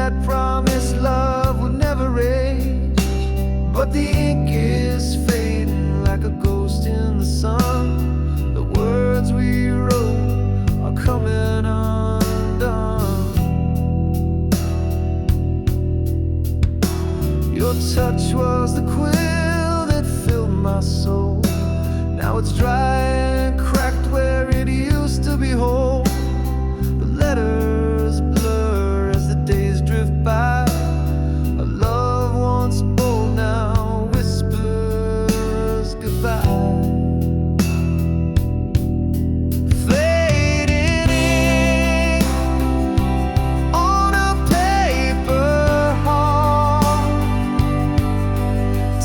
that promised love would never age. But the ink is fading like a ghost in the sun. The words we wrote are coming undone. Your touch was the quill that filled my soul. Now it's dry and cracked where it used to be whole. The letters blur as the days drift by. A love once bold now whispers goodbye. Fading ink on a paper heart,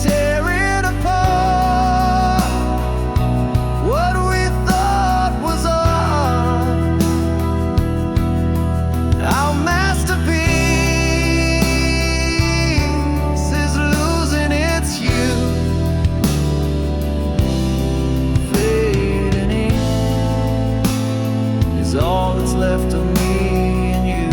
tearing apart what we thought was art. Our masterpiece is losing its hue. Fading ink is all that's left of me and you.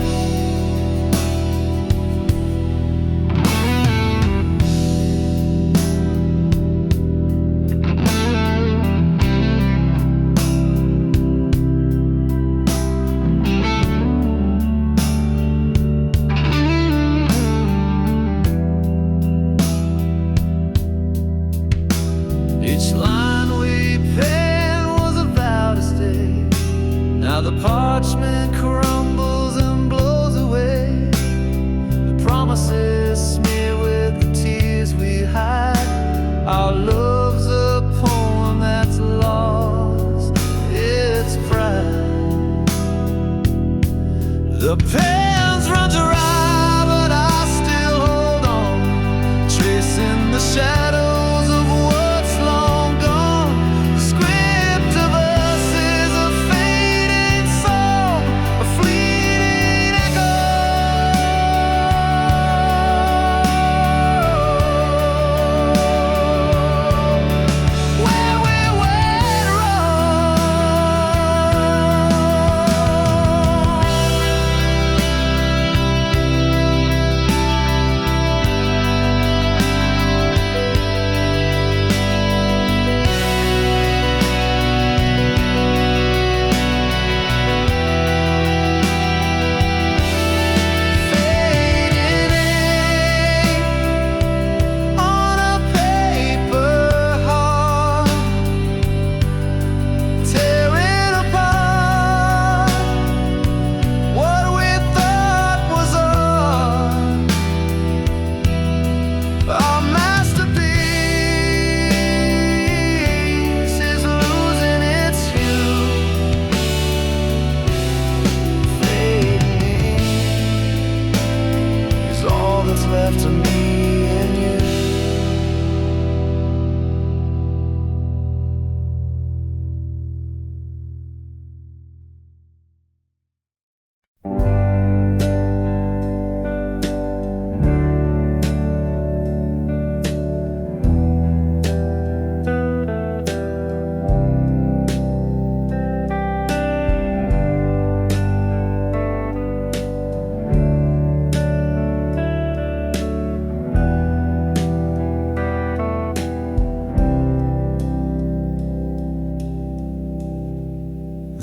Each line we penned was a vow to stay. Now the parchment crumbles and blows away. The promises smear with the tears we hide. Our love's a poem that's lost its pride. The pens run dry, but I still hold on, tracing the shadows of what's long gone. The script of us is a fading song, a fleeting echo. Where we went wrong. Fading ink on a paper heart, tearing apart what we thought was art. Our masterpiece is losing its hue. Fading is all that's left of me and you.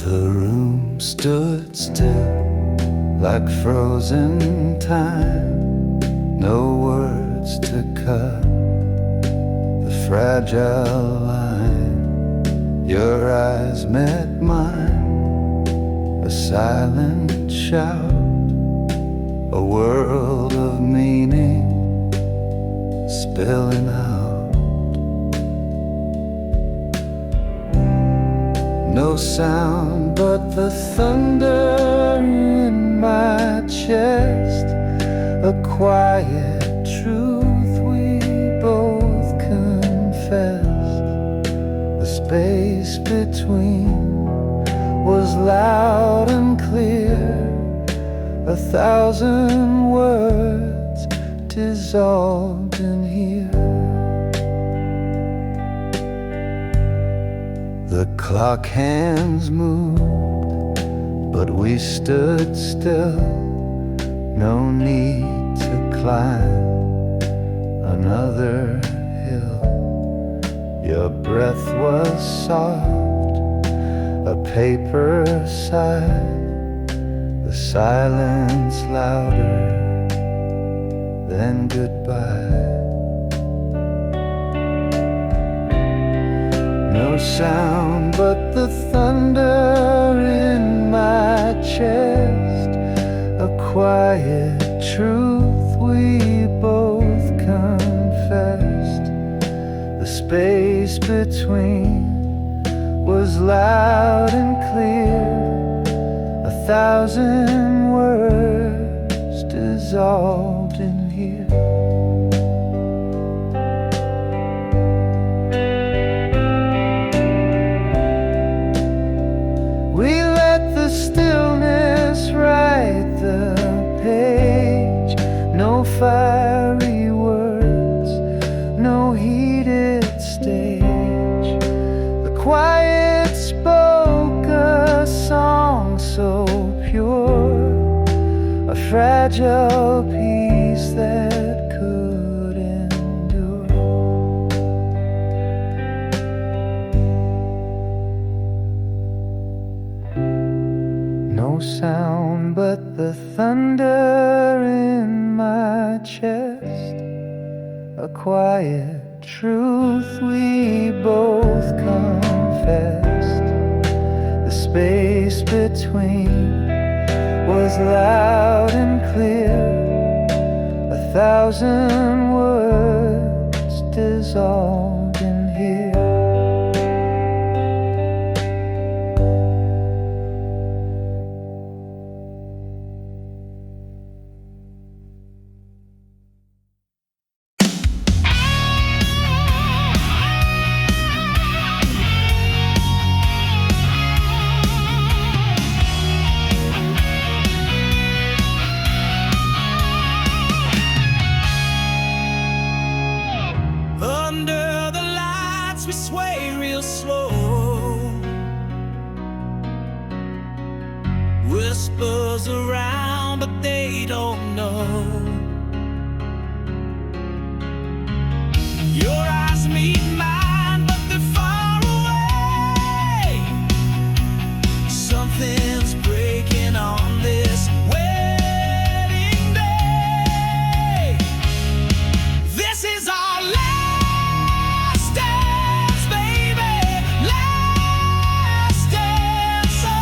The room stood still like frozen time. No words to cut the fragile line. Your eyes met mine, a silent shout, a world of meaning spilling out. No sound but the thunder in my chest, a quiet truth we both confessed. The space between was loud and clear, 1,000 words dissolved in here. The clock hands moved, but we stood still. No need to climb another hill. Your breath was soft, a paper sigh, the silence louder than goodbye. No sound but the thunder in my chest, a quiet truth we both confessed. The space between was loud and clear, 1,000 words dissolved in here. We let the stillness write the page. No fiery words, no heated stage. The quiet spoke a song so pure, a fragile piece that could endure. No sound but the thunder in my chest, a quiet truth we both confessed. The space between was loud and clear, 1,000 words dissolved in here. Under the lights we sway real slow, whispers around but they don't know. Your eyes meet mine but they're far away. Something's breaking on this wedding day. This is our last dance, baby, last dance. So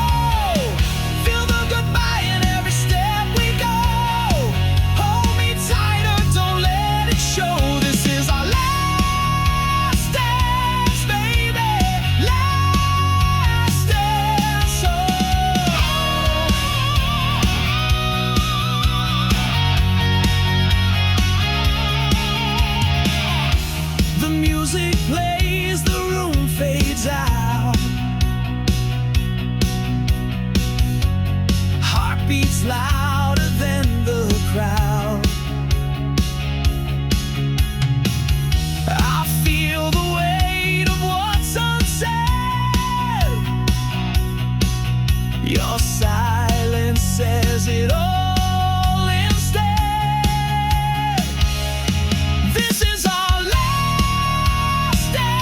feel the goodbye in every step we go. Hold me tighter, don't let it show. This is our last dance, baby, last dance. The music plays, the room fades out. Heartbeats louder than the crowd. I feel the weight of what's unsaid. Your silence says it all instead. This is our last dance.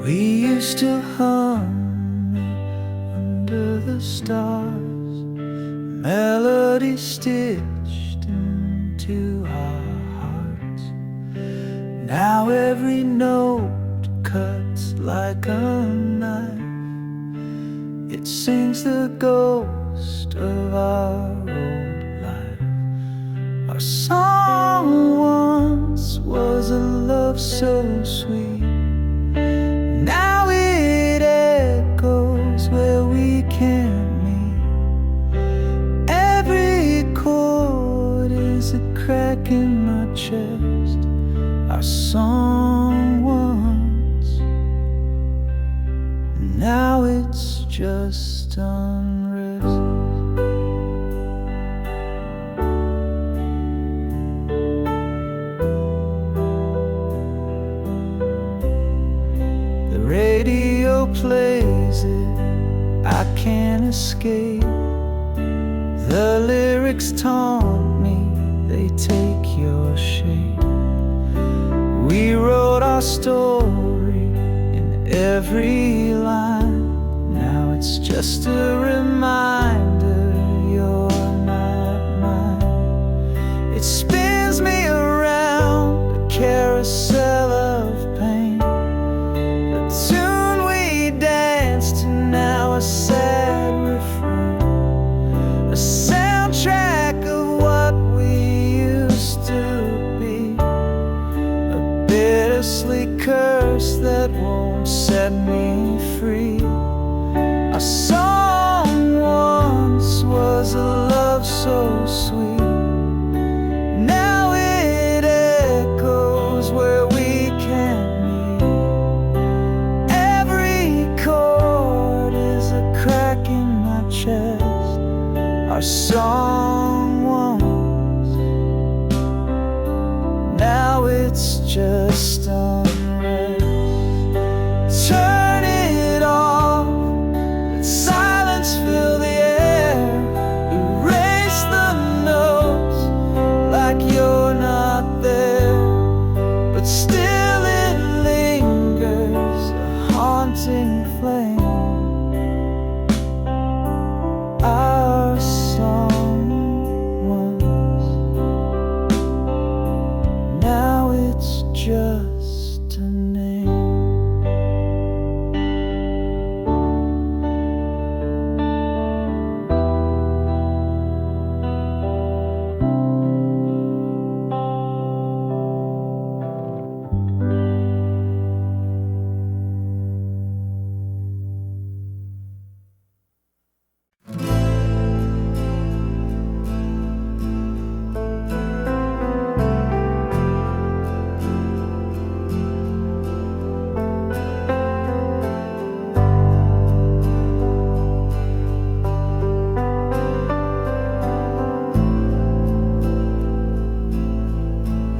We used to hum under the stars, melody stitched into our hearts. Now every note cuts like a knife. It sings the ghost of our old life. Our song once was a love so sweet. Now it echoes where we can't meet. Every chord is a crack in my chest. Our song once, now it's just unrest. The radio plays it, I can't escape. The lyrics taunt me, they take your shape. We wrote our story in every line. Now it's just a reminder you're not mine. It spins me around a carousel of pain. The tune we danced to, now a sad refrain. A soundtrack of what we used to be. A bittersweet curse that won't set me free. Our song once was a love so sweet. Now it echoes where we can't meet. Every chord is a crack in my chest. Our song once, now it's just unrest. Turn it off, let silence fill the air. Erase the notes like you're not there, but still it lingers, a haunting flame. Our song once, now it's just a name.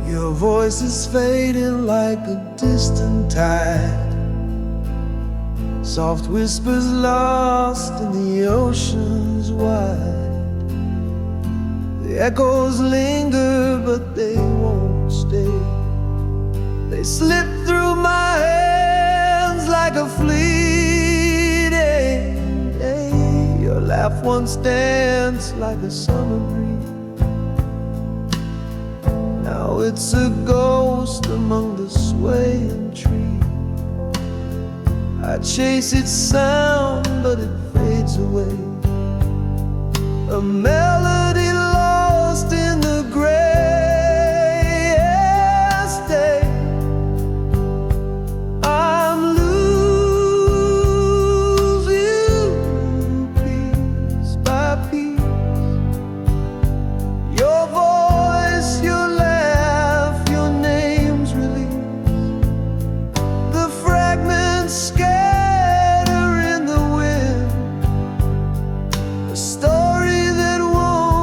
Your voice is fading like a distant tide. Soft whispers lost in the oceans wide. The echoes linger, but they won't stay. They slip through my hands like a fleeting day. Your laugh once danced like a summer breeze. Now it's a ghost among the swaying trees. I chase its sound, but it fades away. A melody lost in the grayest day. I'm losing piece by piece. Your voice, your laugh, your name's released. The fragments scatter in the wind. A story that won't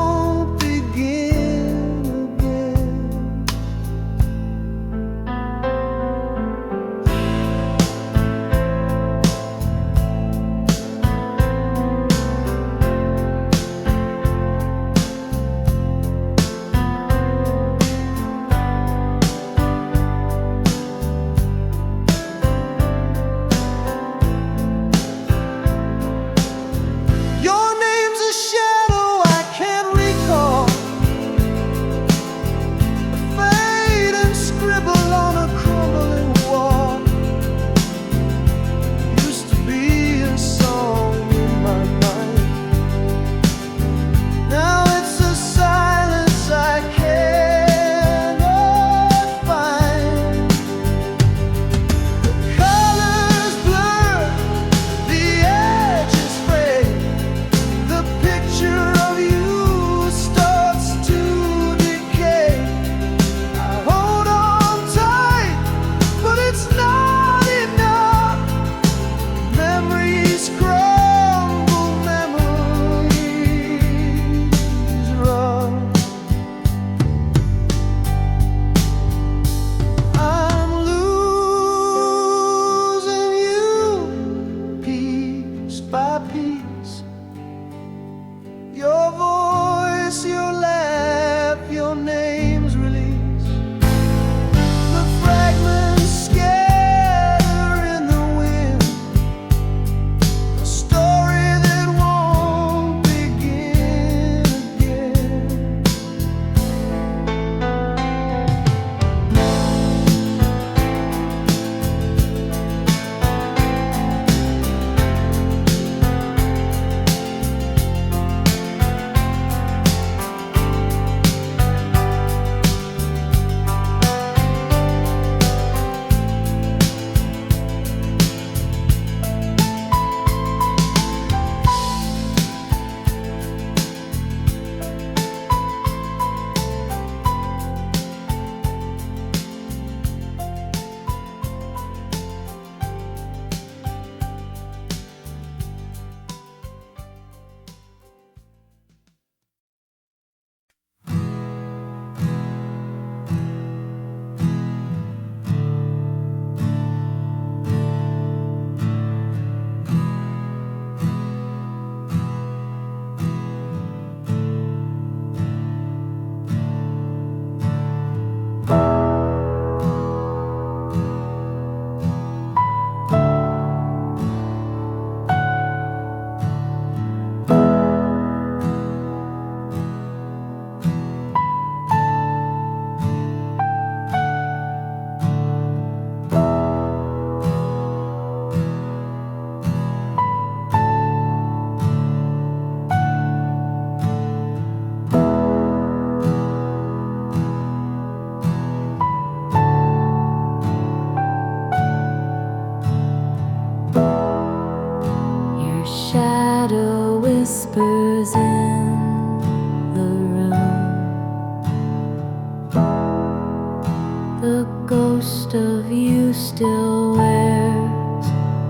The ghost of you still wears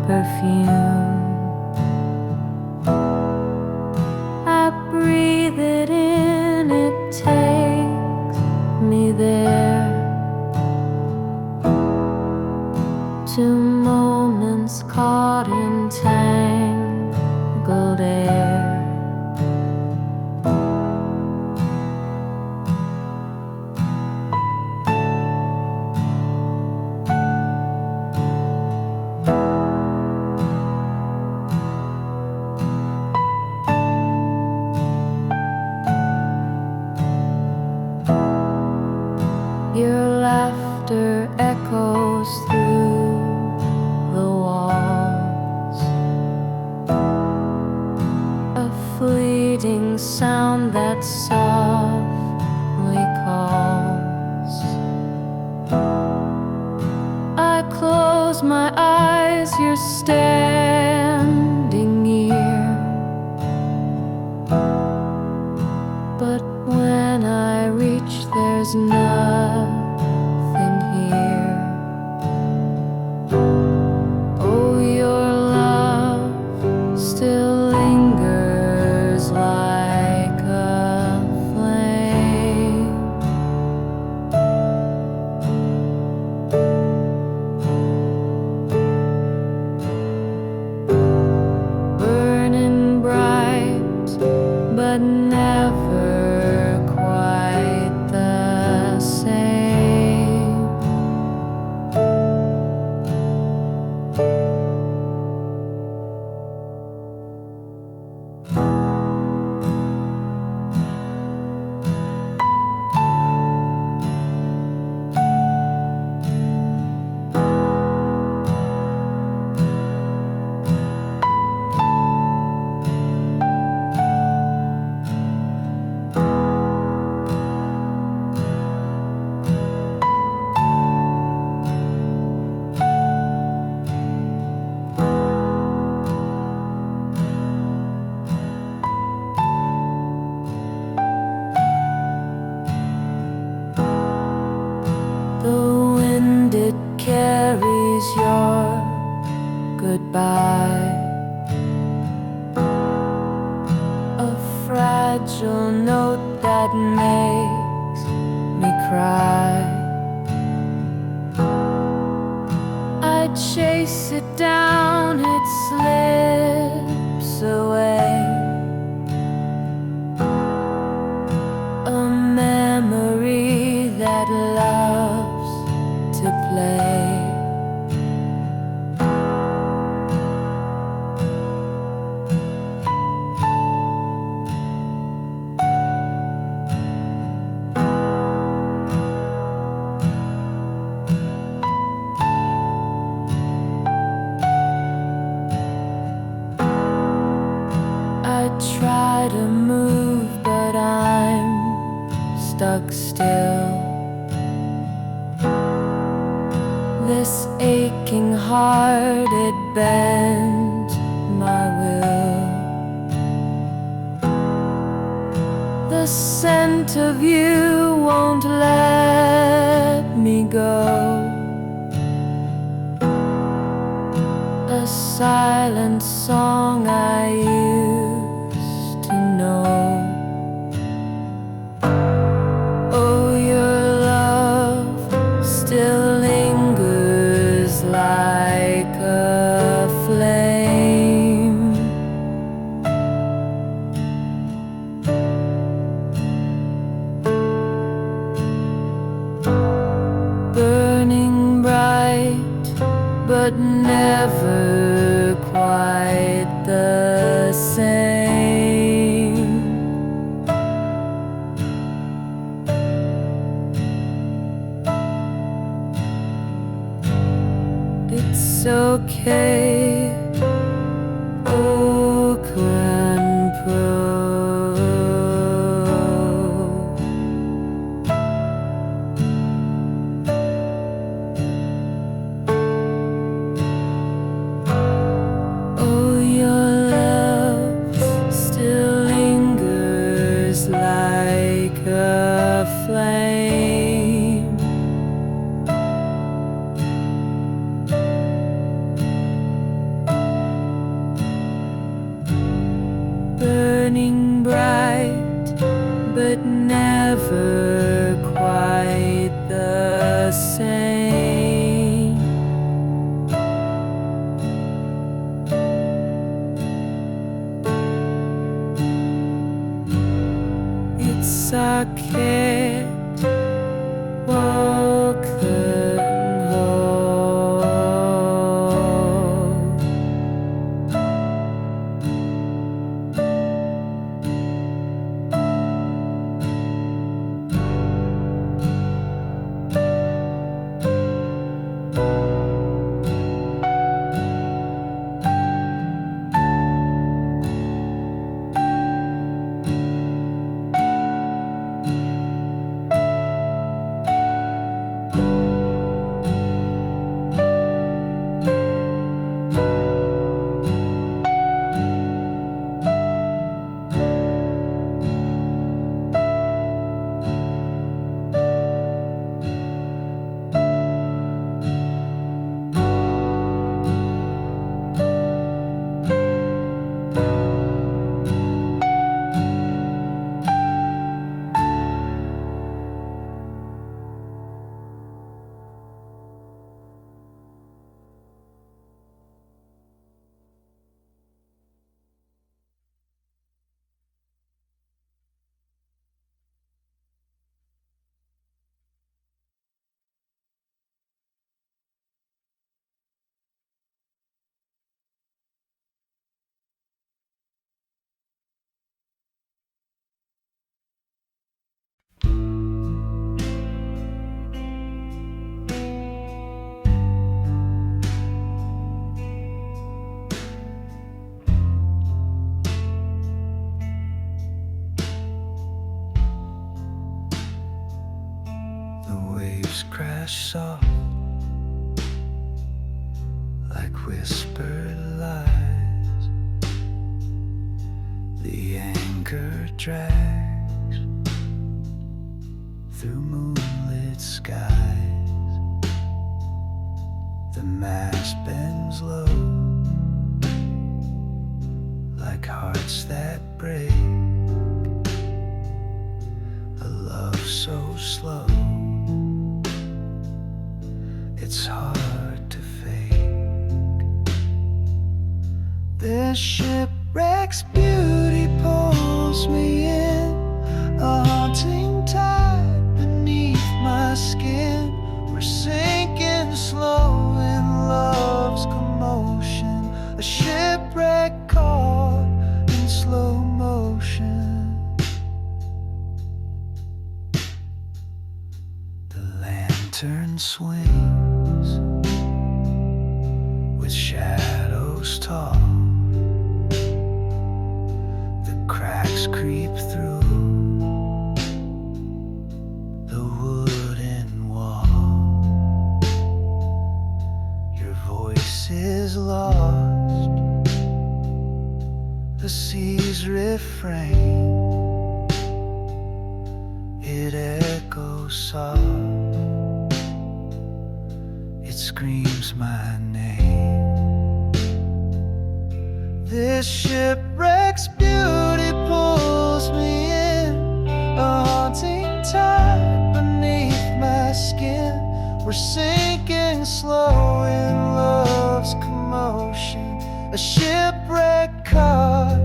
perfume. I breathe it in, it takes me there, to moments caught in tangled air. Your laughter echoes through the walls, a fleeting sound that softly calls. I close my eyes, you're standing near, but when I reach, there's nothing here. Oh, your love still lingers like a flame. Burning bright, but never quite the same. The wind, it carries your goodbye, a fragile note that makes me cry. I chase it down, it slips away, a memory that loves to play. I try to move, but I'm stuck still. This aching heart, it bends my will. The scent of you won't let me go, a silent song I used to know. Oh, your love still lingers like a flame. Burning bright, but never quite the same. It's okay, oh grandpa. Oh, your love still lingers like a flame. waves crash soft like whispered lies. The anchor drags through moonlit skies. The mast bends low like hearts that break. A love so slow, it's hard to fake. This shipwreck's beauty pulls me in, a haunting tide beneath my skin. We're sinking slow in love's commotion, a shipwreck caught in slow motion. The lantern swings with shadows tall. The cracks creep through the wooden wall. Your voice is lost, the sea's refrain, it echoes soft, it screams my name. This shipwreck's beauty pulls me in, a haunting tide beneath my skin. We're sinking slow in love's commotion, a shipwreck caught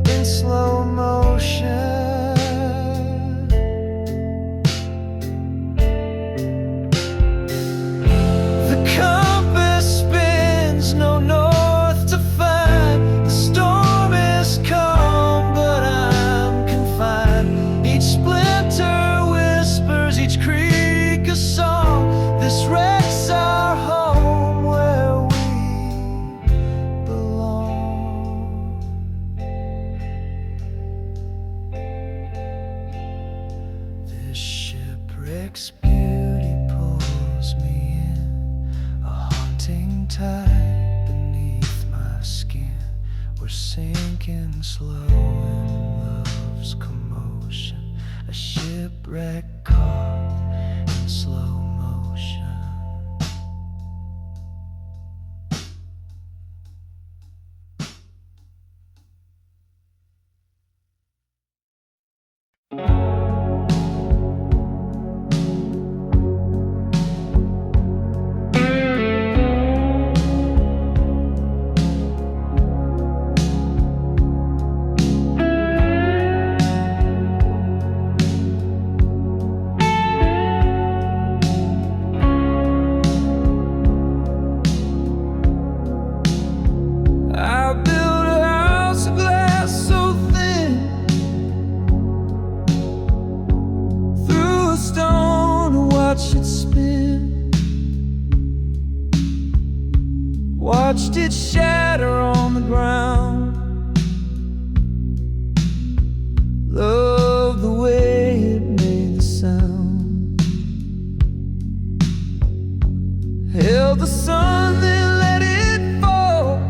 in slow motion. The compass spins, no north to find. The storm is calm, but I'm confined. Each splinter whispers, each creak a song. This wreck's our home where we belong. This shipwreck's beauty pulls me in, a haunting tide beneath my skin. We're sinking slow in love's commotion, a shipwreck caught in slow motion. I built a house of glass so thin, threw a stone to watch it spin, watched it shatter on the ground. Loved the way it made the sound. Held the sun, then let it fall.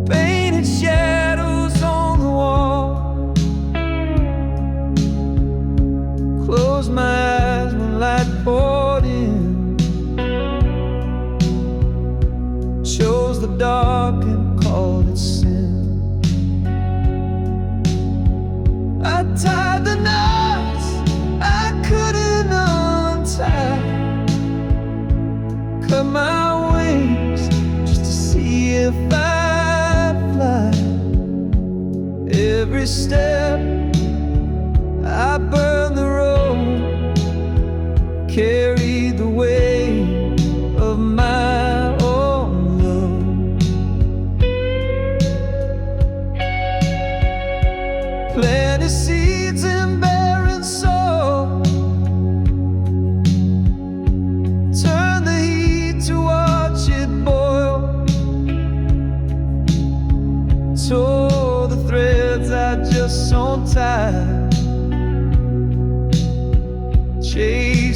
Painted shadows on the wall. Closed my eyes when light poured in. Chose the dark and called it sin. I tied the knots I couldn't untie. Cut my wings just to see if I'd fly. Every step I burned the road, carried the weight of my own load. Planted seeds in barren soil, turn the heat to watch it boil. Tore the threads I just sewn tight.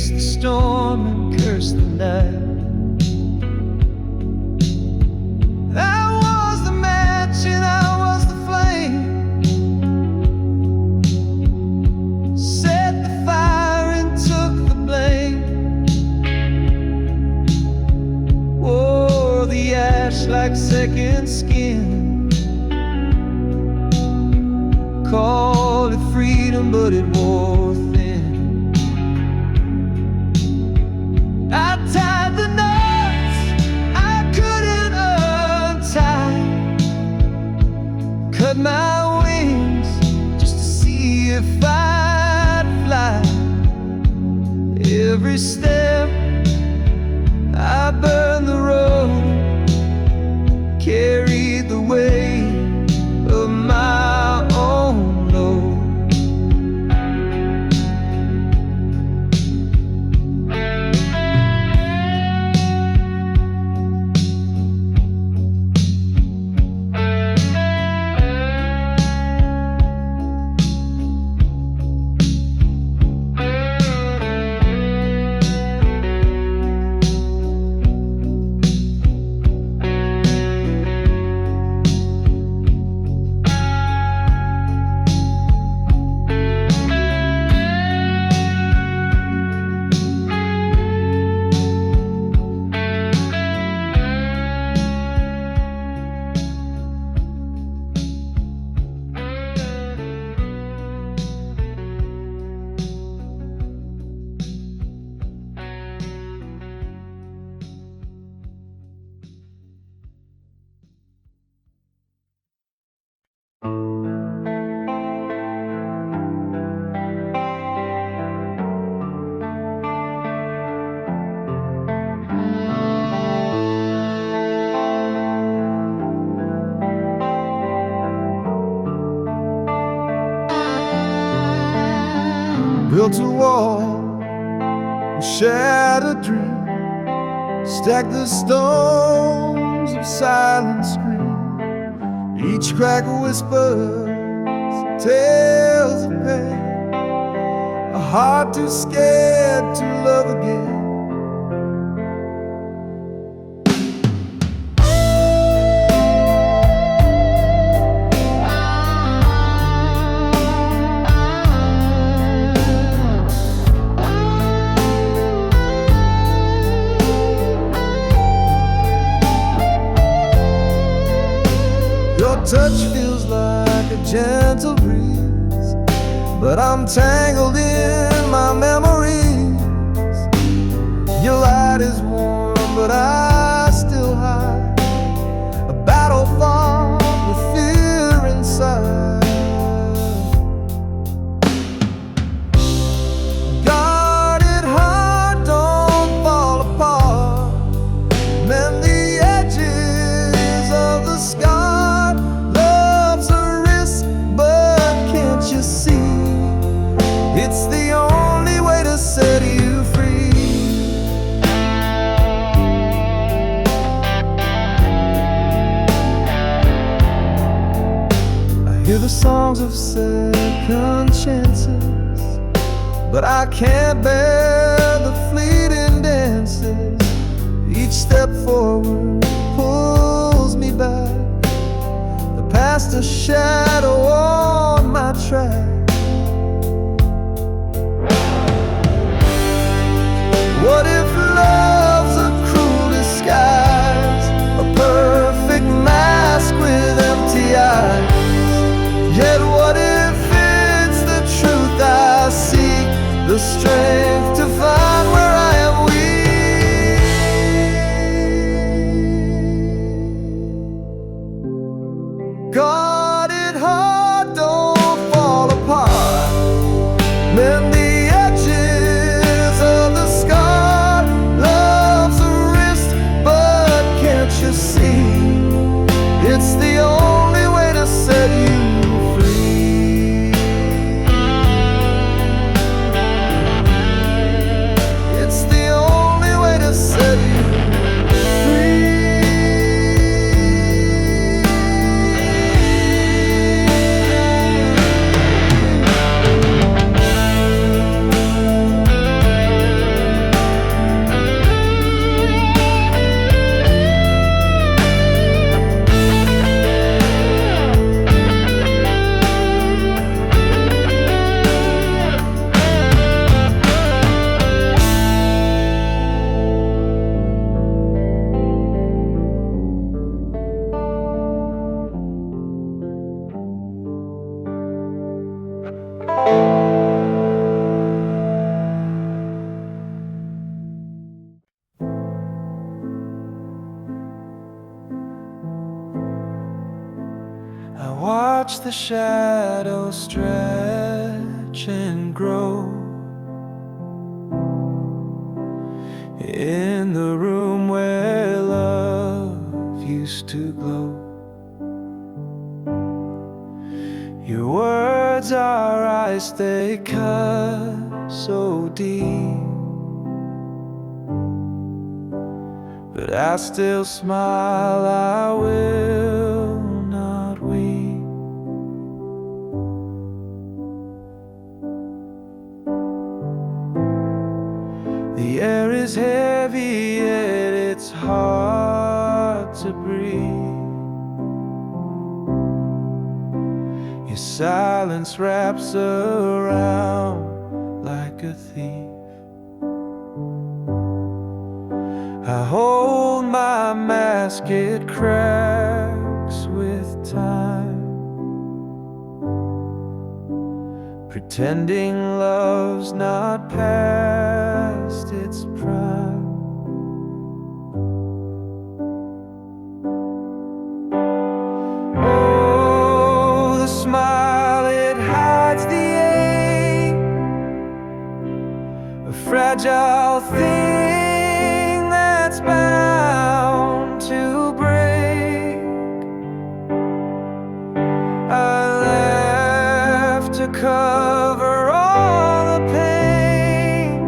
face the storm and curse the night. I was the match and I was the flame. Set the fire and took the blame. Wore the ash like second skin. Called it freedom, but it wore thin. I tied the knots I couldn't untie. Cut my wings just to see if I'd fly. Every step I burned the road, carried the weight of my own load. Built a wall, shattered dream, stacked the stones of silent scream. Each crack whispers tales of pain, a heart too scared to love again. Your touch feels like a gentle breeze, but I'm tangled in my memories. Your light is warm, but I still hide a battle fought with fear inside. Guarded heart, don't fall apart. Mend the edges of the scar. It's the only way to set you free. I hear the songs of second chances, but I can't bear the fleeting dances. Each step forward pulls me back, the past a shadow on my track. What if love's a cruel disguise, a perfect mask with empty eyes? Yet what if it's the truth I seek, the strength to find where I am weak? Guarded heart, don't fall apart. Mend the edges of the scar. Love's a risk, but can't you see? It's the only way to set you free. watch the shadows stretch and grow in the room where love used to glow. Your words are ice, they cut so deep, but I still smile, I will not weep. The air is heavy, yet it's hard to breathe. Your silence wraps around like a thief. I hold my mask, it cracks with time, pretending love's not past its prime. Oh, the smile, it hides the ache, a fragile thing that's bound to break. I laugh to cover all the pain,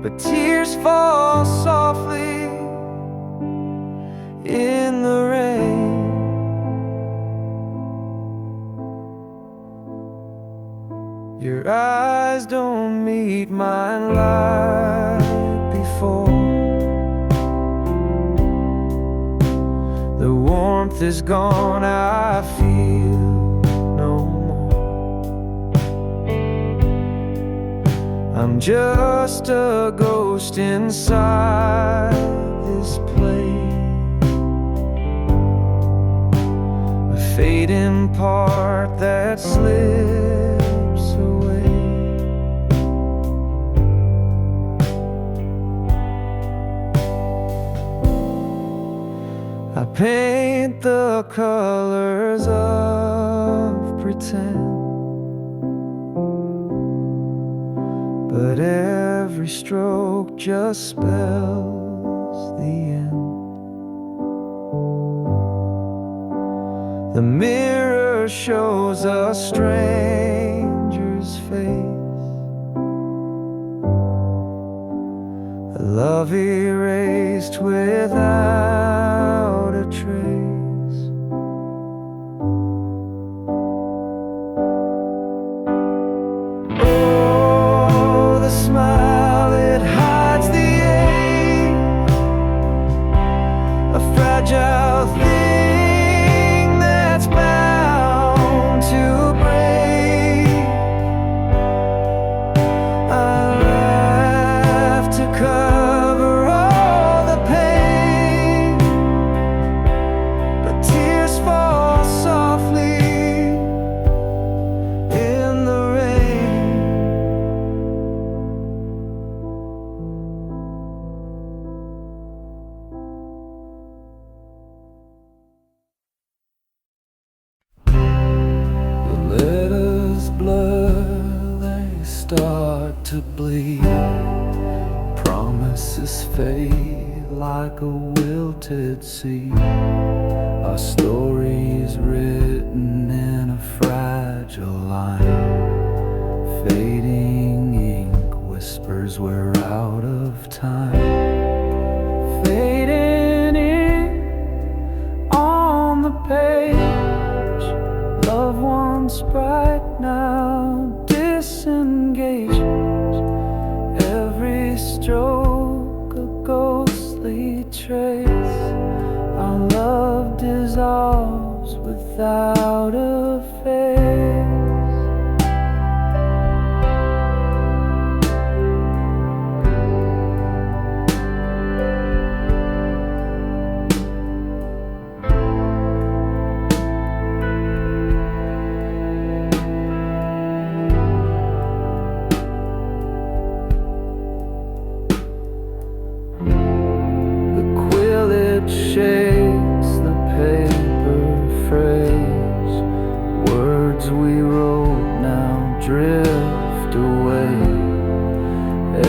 but tears fall softly in the rain. Your eyes don't meet mine like before. The warmth is gone, I feel no more. I'm just a ghost inside this place, a fading part that slips away. I paint the colors of pretend, but every stroke just spells the end. The mirror shows a stranger's face, a love erased without a trace. Oh, the smile, it hides the ache, a fragile thing that's bound to break. I laugh to cover all the pain, but tears fall softly in the rain. The letters blur, they start to bleed. Promises fade like a wilted seed. Our story's written in a fragile line. Fading ink whispers we're out of time. Fading ink on the page, love once bright, now disengaged. Every stroke a ghostly trace. Our love dissolves without a face.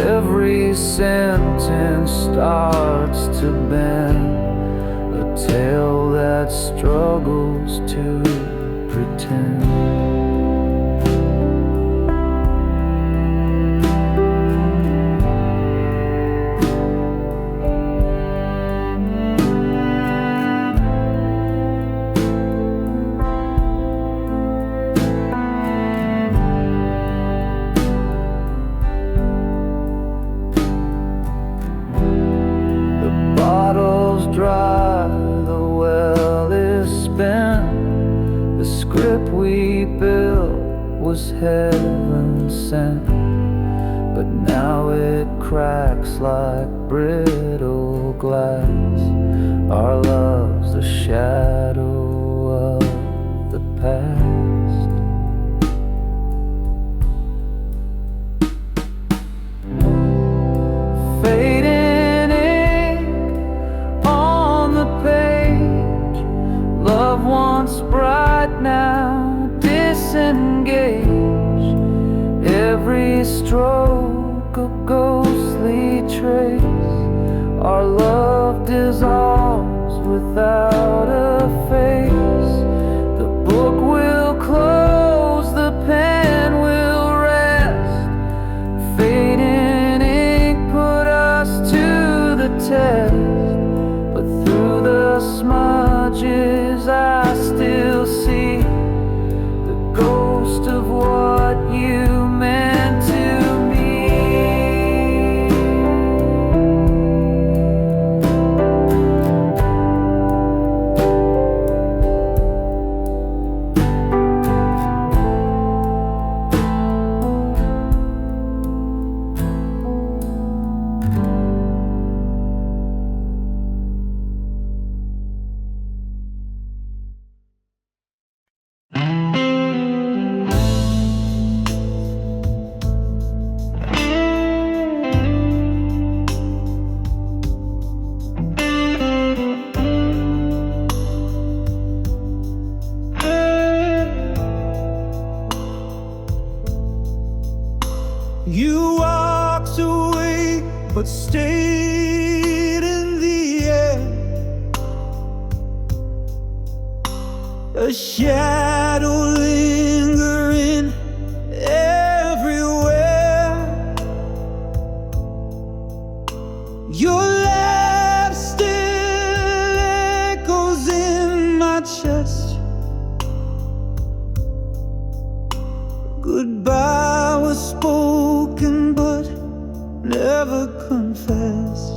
Every sentence starts to bend, a tale that struggles to pretend. Dry, the well is spent. The script we built was heaven sent, but now it cracks like brittle glass. Our love's a shadow of the past. Fading love once bright, now disengaged. Every stroke a ghostly trace. Our love dissolves without a face. The book will close, the pen will rest. Fading ink put us to the test, but through the smudges I still see the ghost of what you meant to me. You walked away, but stayed in the air. A shadow lingering everywhere. Your laugh still echoes in my chest. Goodbye was spoken but never confessed.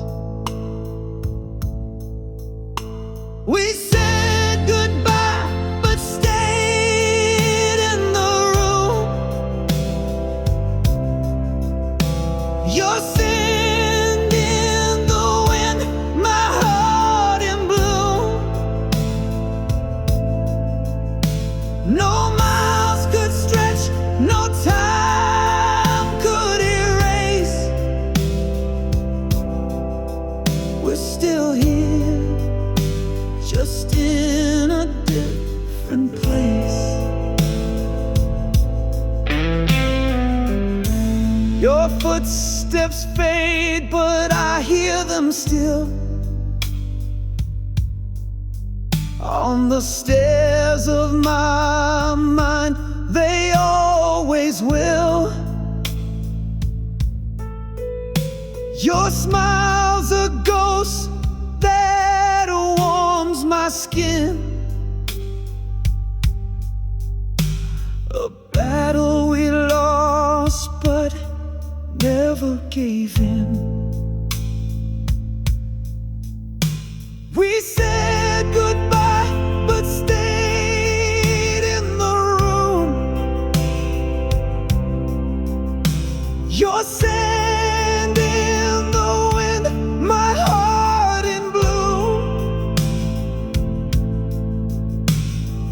We said goodbye but stayed in the room. Your sand in the wind, my heart in bloom. No miles could stretch, no time could erase. We're still here, just in a different place. Your footsteps fade, but I hear them still on the stairs of my mind. They always will. Your smile's a ghost that warms my skin. A battle we lost but never gave in. We said goodbye but stayed in the room. Your sand in the wind, my heart in bloom.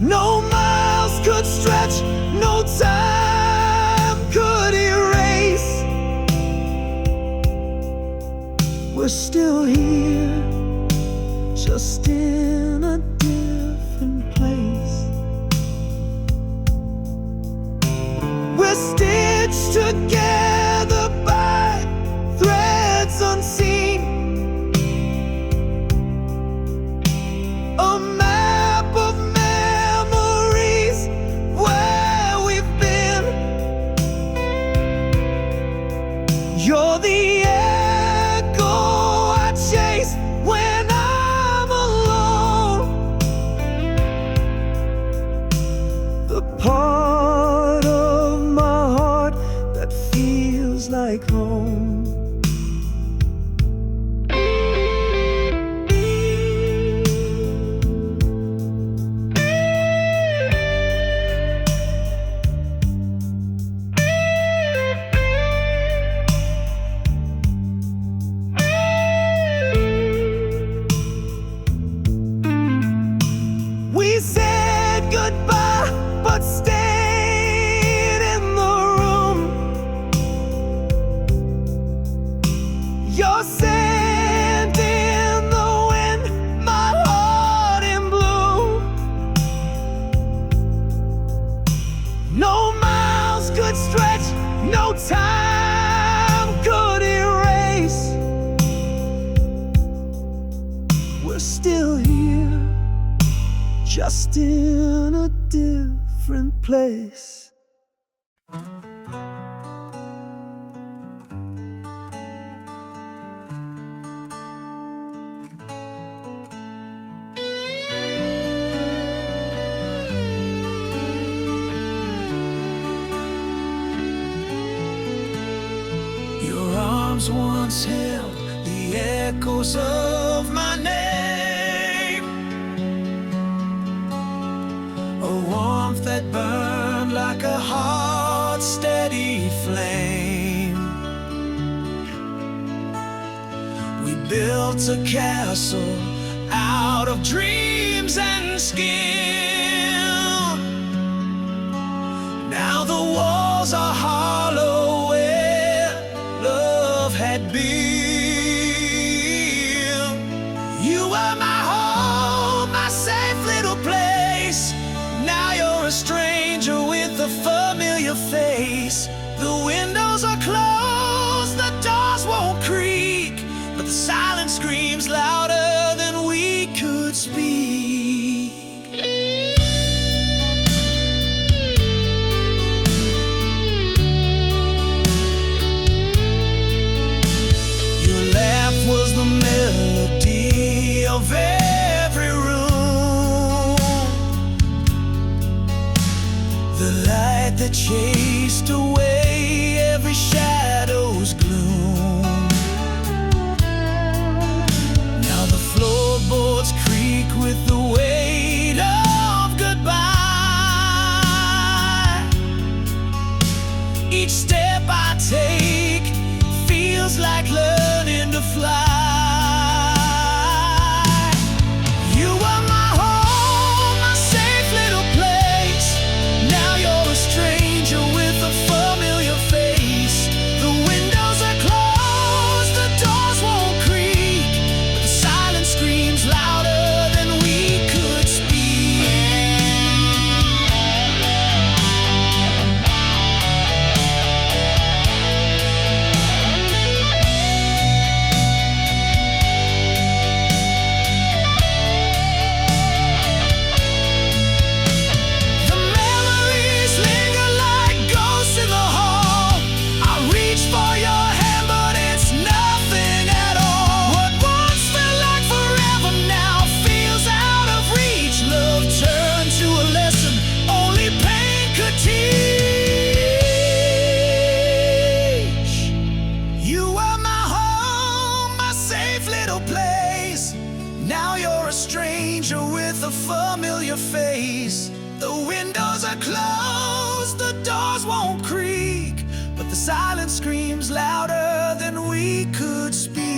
No miles could stretch, no time could erase. We're still here, just in a different place. We're stitched together You're the echo I chase when I'm alone, the part of my heart that feels like home. We said goodbye, but stayed in the room. Your scent in the wind, my heart in blue. No miles could stretch, no time could erase. We're still here, just in a different place. Your arms once held the echoes of my name, a warmth that burned like a hot, steady flame. We built a castle out of dreams and skill. Now the walls are hollow where love had been. You were my home, my safe little place. Now you're a stranger with a familiar face. The windows are closed, the doors won't creak, but the silence screams louder than we could speak. Your laugh was the melody of every room, the light that chased away every shadow's gloom. Now the floorboards creak with the weight of goodbye. Each step I take feels like learning to fly. You were my home, my safe little place. Now you're a stranger with a familiar face. The windows are closed, the doors won't creak, but the silence screams louder than we could speak. The memories linger like ghosts in the hall. I reach for your hand, but it's nothing at all. What once felt like forever now feels out of reach. Love turned to a lesson only pain could teach. You were my home, my safe little place. Now you're a stranger with a familiar face. The windows are closed, the doors won't creak, but the silence screams louder than we could speak.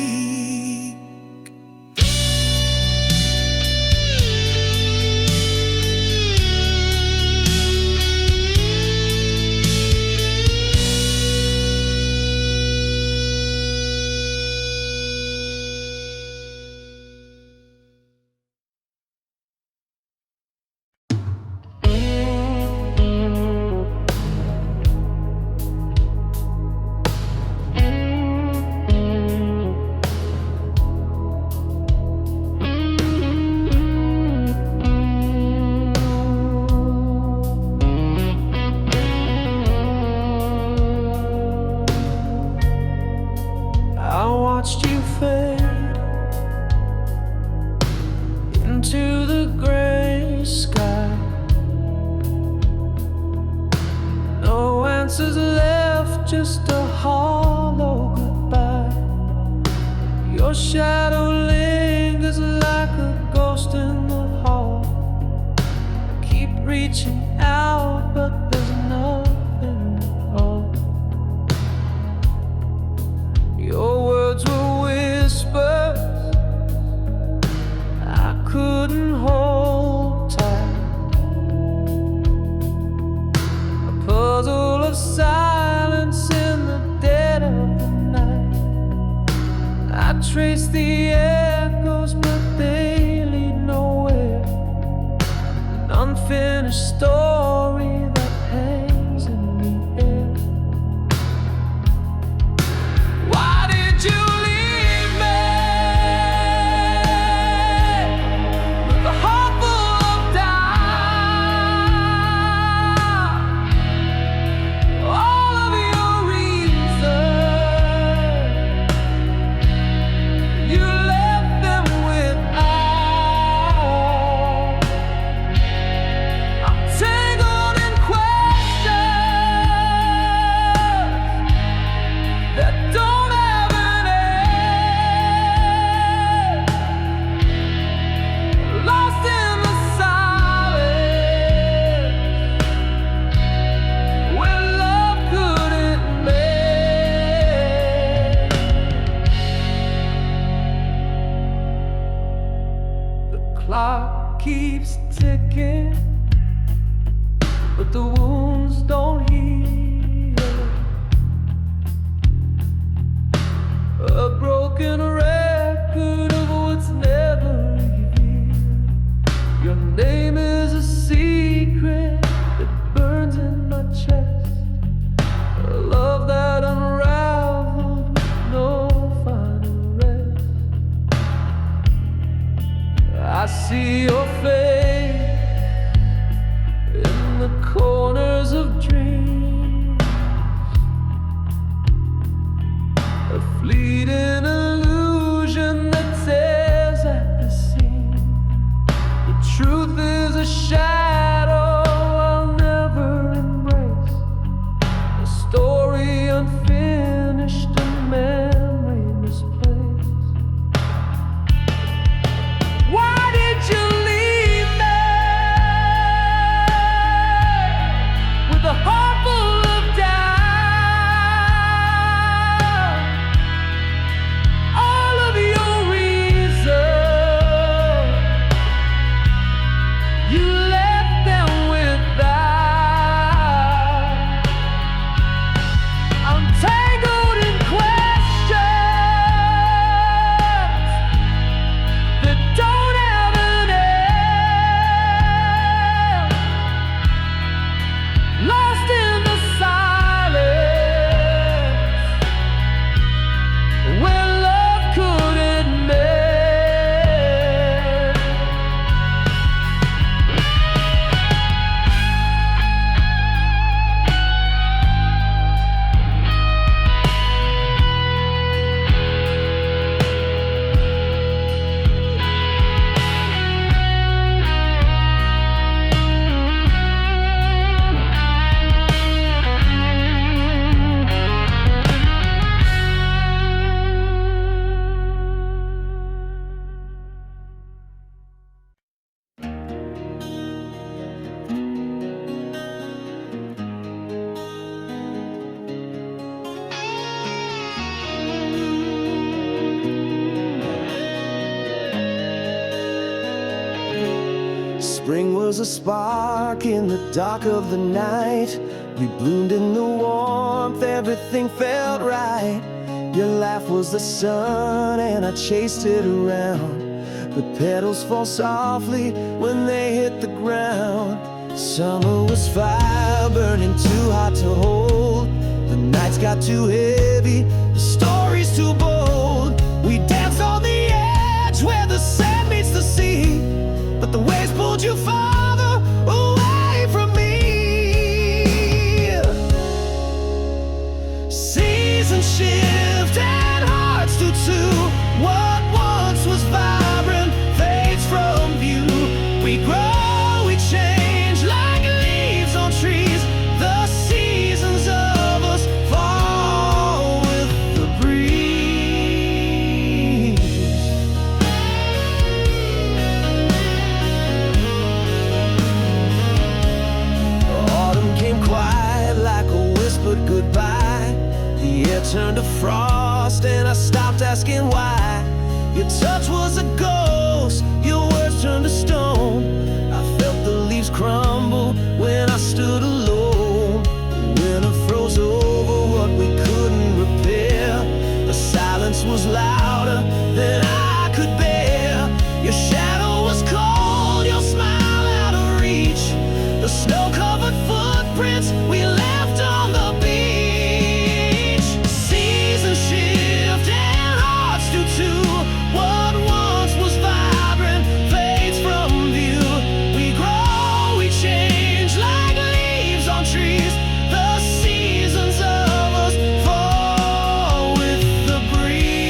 shadow lingers like a ghost in the hall. I keep reaching out, but there's nothing at all. Your words were whispers I couldn't hold tight. A puzzle of silence in the dead of the night. I trace the echoes, but they lead nowhere. An unfinished story that hangs in the air. Why did you leave me with a heart full of doubt? All of your reasons, you left them without. I'm tangled in questions that don't have an end, lost in the silence where love couldn't mend. The clock keeps ticking, but the wounds don't heal. A broken record of what's never revealed. Your name is a secret that burns in my chest. A love that unraveled with no final rest. I see your face in the corners of dreams, a fleeting illusion that tears at the seam. The truth is a shadow I'll never embrace, a story unfinished, a memory misplaced. Why did you leave me with a heart full of doubt? All of your reasons, you left them without. I'm tangled in questions that don't have an end, lost in the silence where love couldn't mend. Spring was a spark in the dark of the night. We bloomed in the warmth, everything felt right. Your laugh was the sun and I chased it around. But petals fall softly when they hit the ground. Summer was fire burning too hot to hold. The nights got too heavy, the stories too bold. We danced on the edge where the sand meets the sea, but the waves pulled you farther away from me. Seasons shift and hearts do too. What once was vibrant fades from view. We grow, we change like leaves on trees. The seasons of us fall with turned to frost, and I stopped asking why. Your touch was a ghost, your words turned to stone. I felt the leaves crumble when I stood alone. Winter froze over what we couldn't repair. The silence was louder than I could bear. Your shadow was cold, your smile out of reach. The snow-covered footprints we left on the beach. Seasons shift and hearts do too. What once was vibrant fades from view. We grow, we change like leaves on trees. The seasons of us fall with the breeze.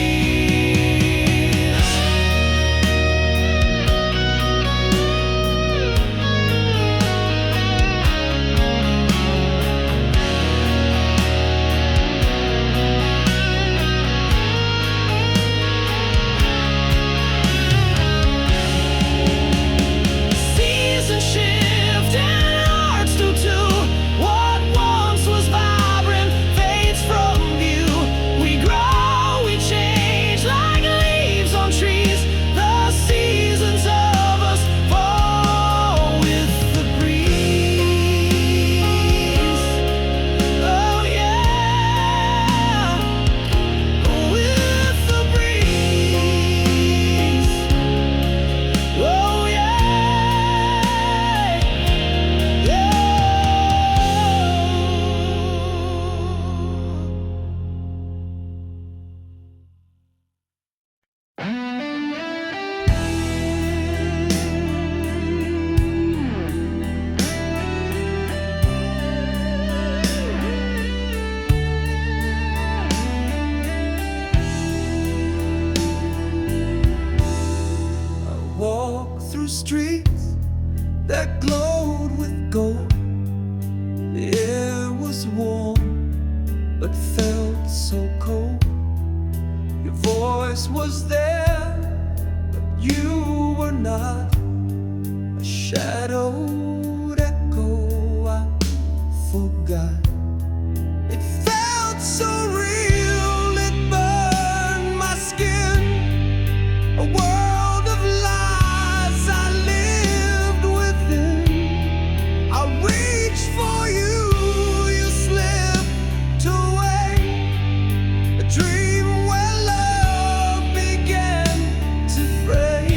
Seasons shift and hearts do too. What once was vibrant fades from view. We grow, we change like leaves on trees. The seasons of us fall with the breeze. Oh yeah, with the breeze. Oh yeah, yeah. I walked through streets that glowed with gold. The air was warm, but felt so cold. Your voice was there, but you were not. A shadowed echo I forgot. It felt so real, it burned my skin. A world of lies I lived within. I reached for you, you slipped away. A dream where love began to fray.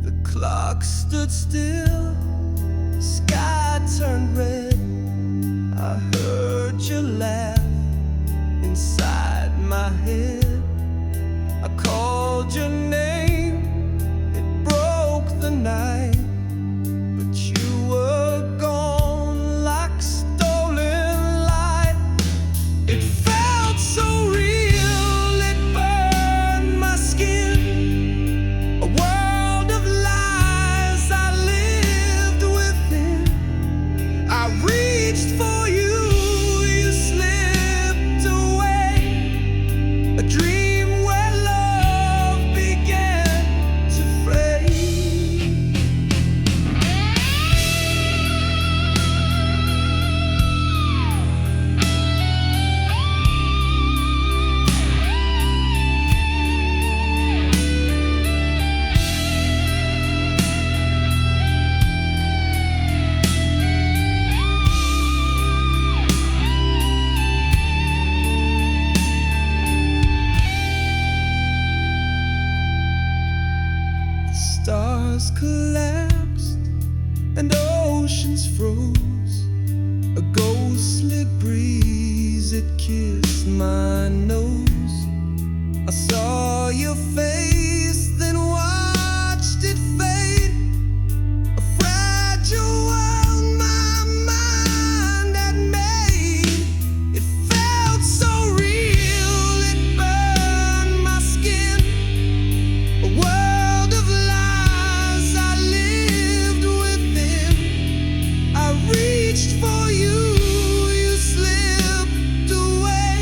The clock stood still, the sky turned red. I heard you laugh inside my head. I called your name, it broke the night, but you were gone like stolen light. It felt so real, it burned my skin. A world of lies I lived within. I reached for you, you slipped away. A dream where love began to fray. The stars collapsed and oceans froze. A ghostly breeze, it kissed my nose. I saw your face, then watched it fade. A fragile world my mind had made. It felt so real, it burned my skin. A world of lies I lived within. I reached for you, you slipped away.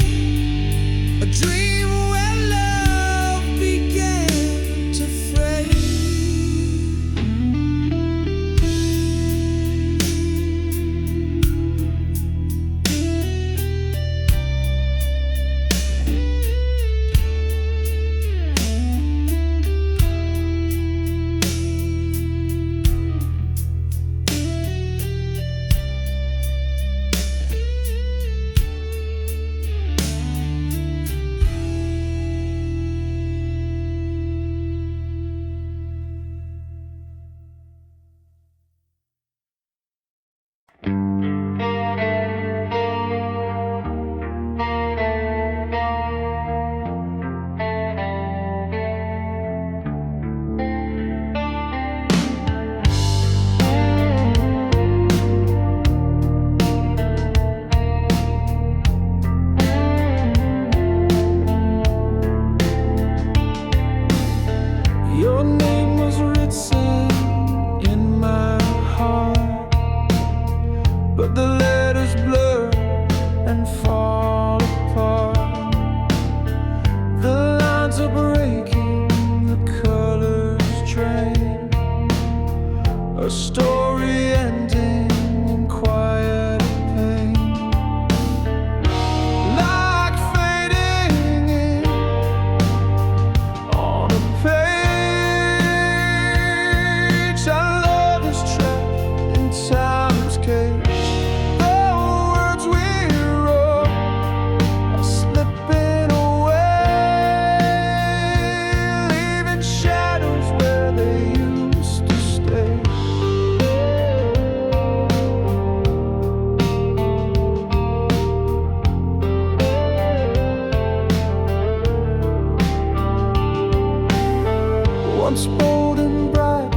once bold and bright,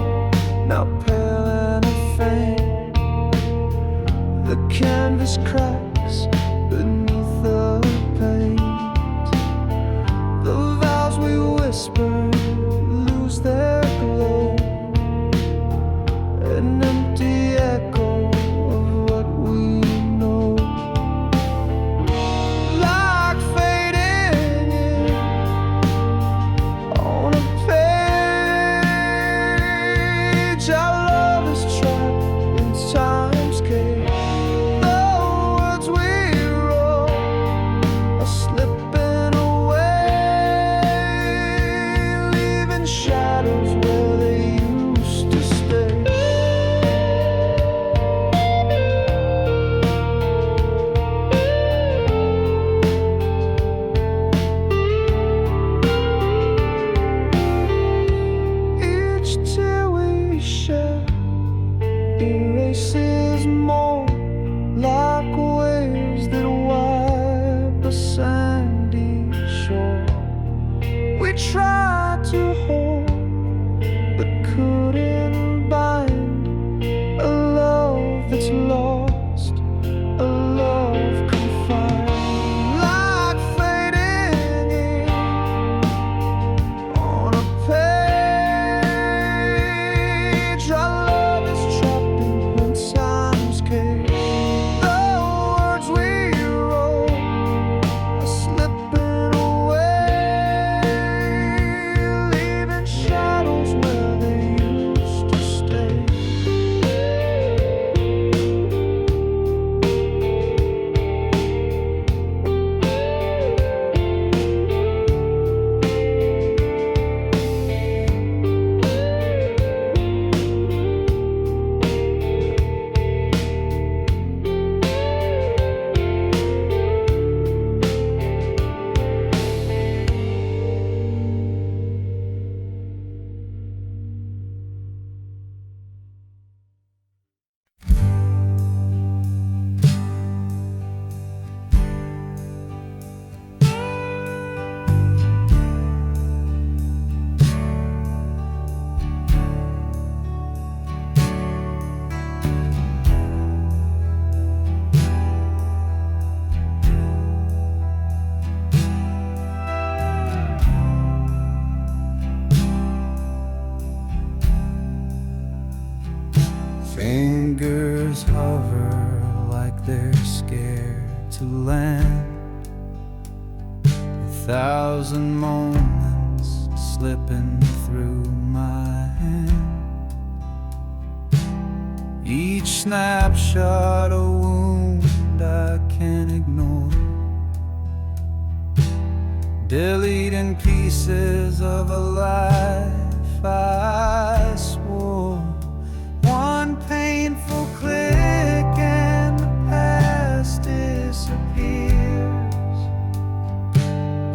now pale and faint. The canvas cracks beneath the paint. The vows we whispered lose their glow, an empty echo of what we know. Like fading in on a page, our love is trapped in time's cage. The words we wrote are slipping away, leaving shadows where they used to stay. Each tear we shed erases more, like waves that wipe a sandy shore. We tried to hold, but couldn't bind a love that's lost, a love confined. Like fading in on a page, our love is trapped in time's cage. The words we wrote are slipping away, leaving shadows where they used to stay. Fingers hover like they're scared to land. 1,000 moments slipping through my hand. Each snapshot a wound I can't ignore, deleting pieces of a life I swore. One painful click and the past disappears,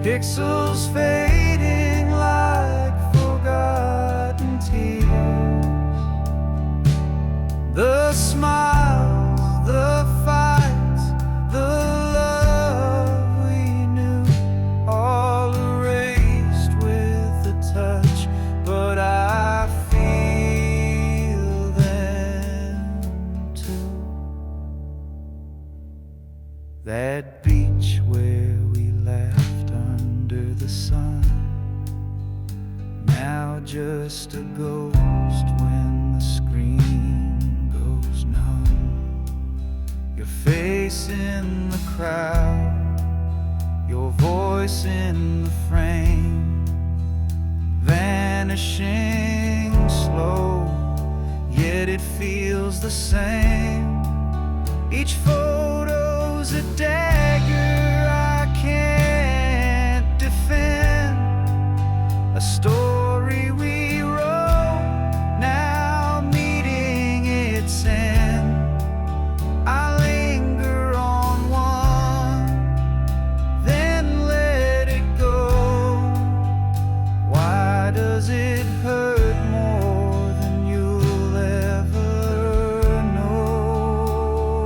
pixels fading like forgotten tears. The smiles, the fights, the love we knew, all erased with a touch, but I feel them too. That beach where we laughed under the sun, now just a ghost when the screen goes numb. Your face in the crowd, your voice in the frame, vanishing slow, yet it feels the same. Each photo's a dagger I can't defend, a story we wrote now meeting its end. I linger on one, then let it go. Why does it hurt more than you'll ever know?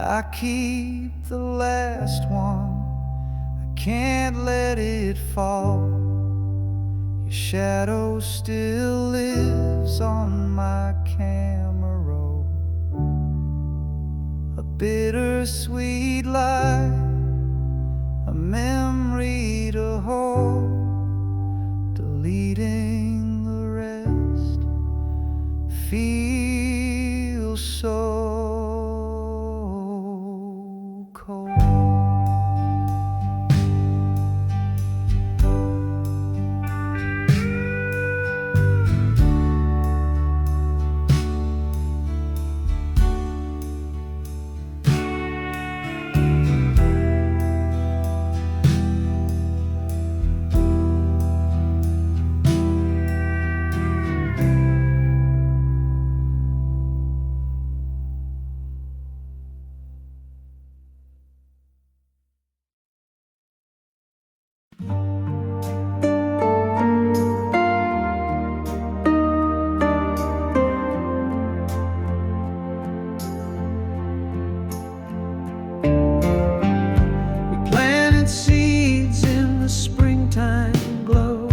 I keep the last one, I can't let it fall. Your shadow still lives on my camera roll, a bittersweet lie, a memory to hold, deleting the rest feels so cold. Seeds in the springtime glow,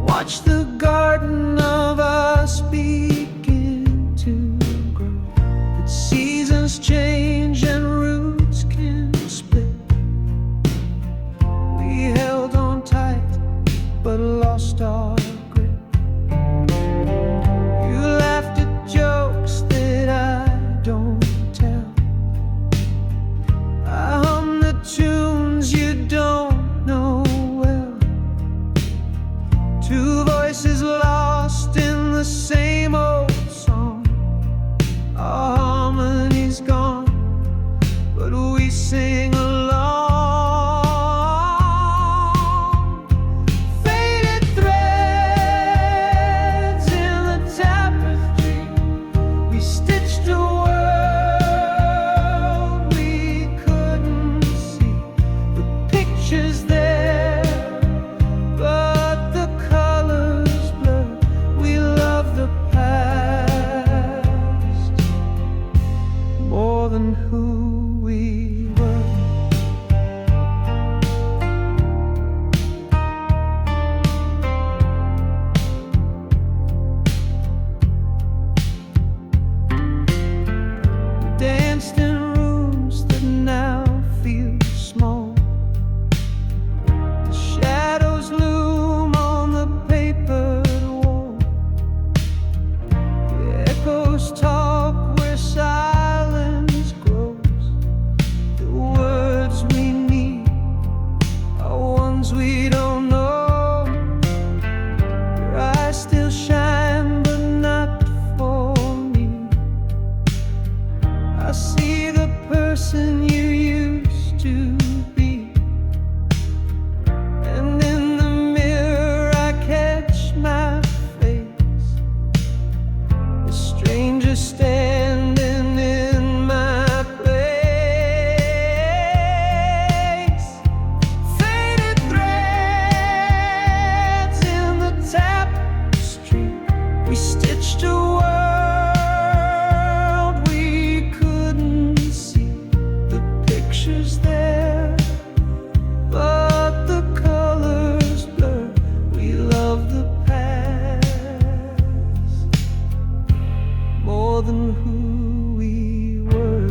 watch the garden of us begin to grow. But seasons change and roots can split. We held on tight but lost our grip. You laughed at jokes that I don't tell, tunes you don't know well. Two voices lost in the same old song. Our harmony's gone, but we sing along. Faded threads in the tapestry, we stitched a world we couldn't see. The picture's there, but the colors blur. We love the past more than who we were. Danced in rooms that now feel small. The shadows loom on the papered wall. The echoes talk where silence grows. The words we need are ones we don't know. Your eyes still shine, but not for me. I see the person you used to be, and in the mirror I catch my face, a stranger standing in my place. Faded threads in the tapestry, we stitched a world we couldn't see. The picture's there, but the colors blur. We love the past more than who we were.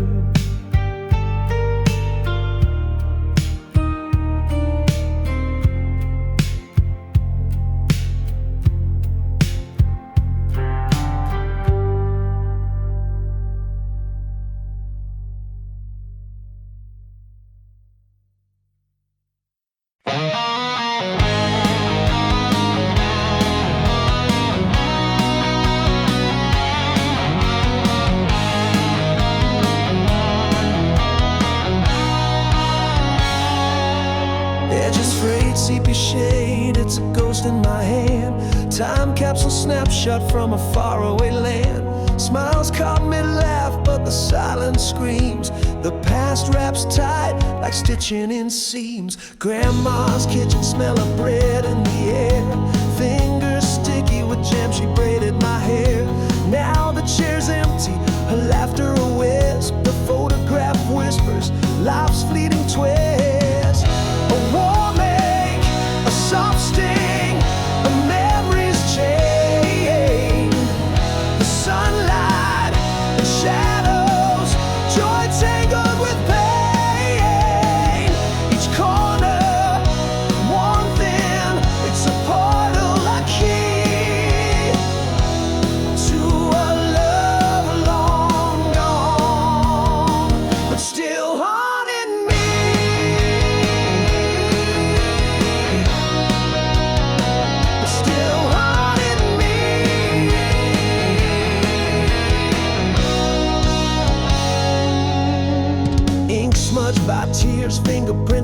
Edges frayed, sepia shade, it's a ghost in my hand. Time capsule snapshot from a faraway land. Smiles caught mid-laugh, but the silence screams. The past wraps tight like stitching in seams. Grandma's kitchen smell of bread in the air. Fingers sticky with jam, she braided my hair. Now the chair's empty, her laughter a wet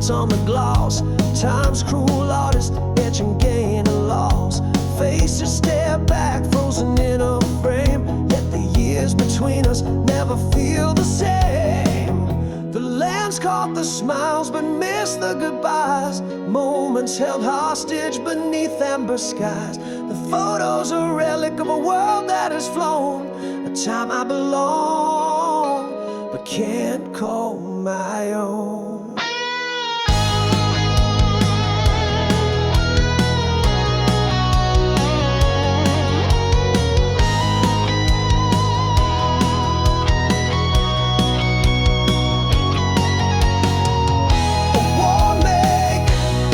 words on the gloss. Time's cruel artist, etching gain and loss. Faces stare back, frozen in a frame. Yet the years between us never feel the same. The lens caught the smiles but missed the goodbyes. Moments held hostage beneath amber skies. The photos a relic of a world that has flown. A time I belong but can't call my own.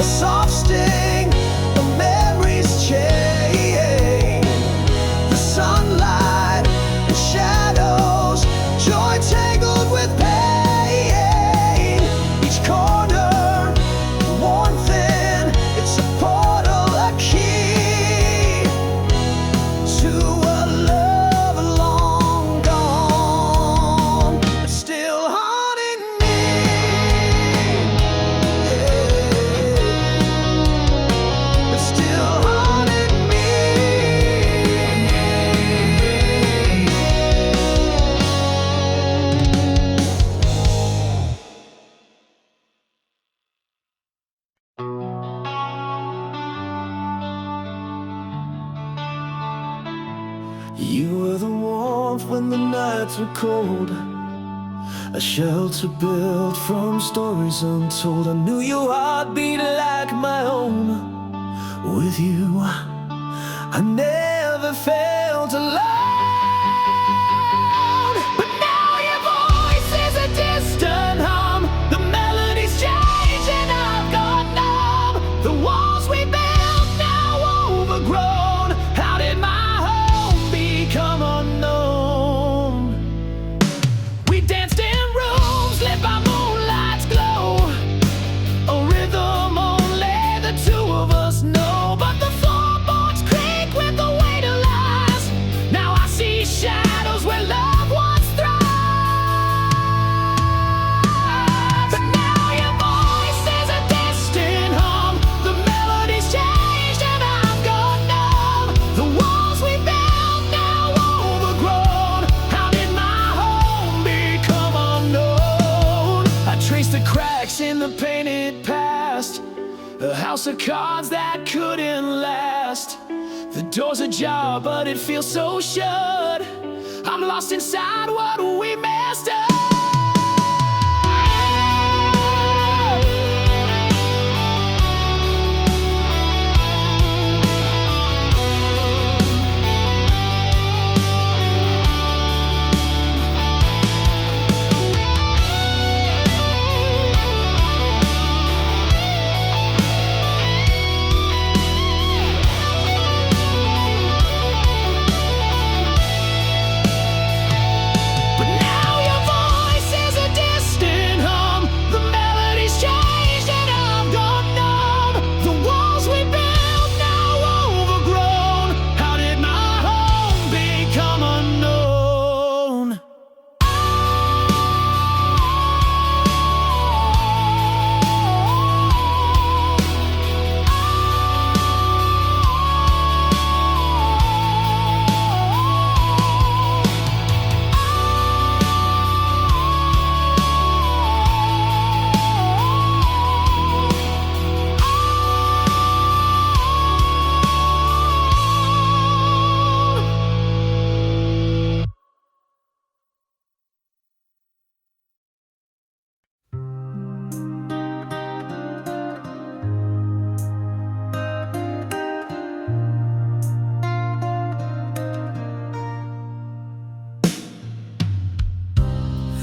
Soft sting, the memories chain. The sunlight and shadows, joy tangled with pain. Each corner, one thing, it's a portal, a key to a love long gone, but still haunting me. You were the warmth when the nights were cold, a shelter built from stories untold. I knew your heart beat like my own. With you, I never felt alone. But now your voice is a distant hum. The melodies change and I've gone numb. The walls we built now overgrown. How did my become unknown? We danced in rooms lit by moonlight's glow, a rhythm only the two of us know. But the floorboards creak with the weight of lies. Now I see shadows where love once thrived. But now your voice is a distant hum. The melodies changed and I've gone numb. The walls we built the cracks in the painted past, a house of cards that couldn't last. The door's ajar but it feels so shut. I'm lost inside what we messed up.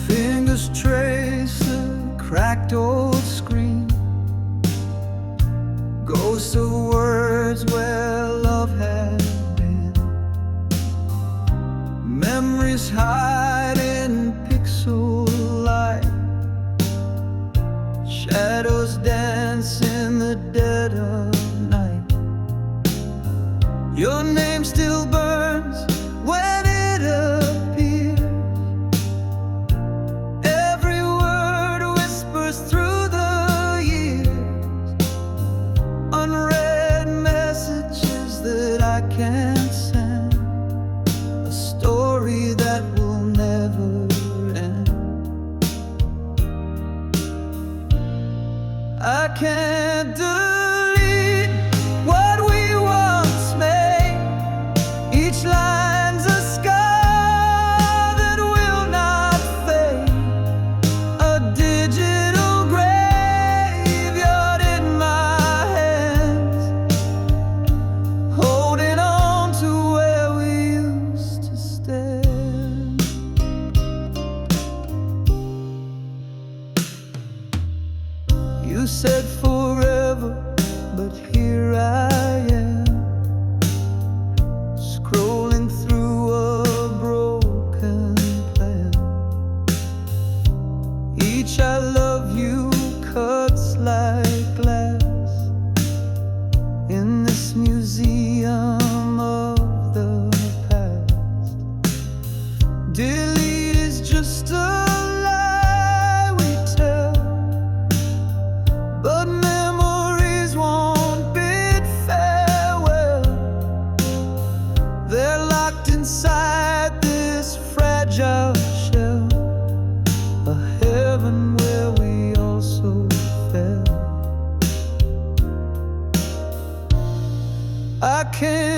Fingers trace a cracked old screen, ghosts of words where love had been. Memories hide in pixel light, shadows dance in the dead of night. Your name still burns when it appears. Every word whispers through the years. said forever, but here I am, scrolling through a broken plan. Each I love you cuts like glass in this museum of the past. Delete is just a lie we tell, but memories won't bid farewell. They're locked inside this fragile shell, a heaven where we also fell. I can't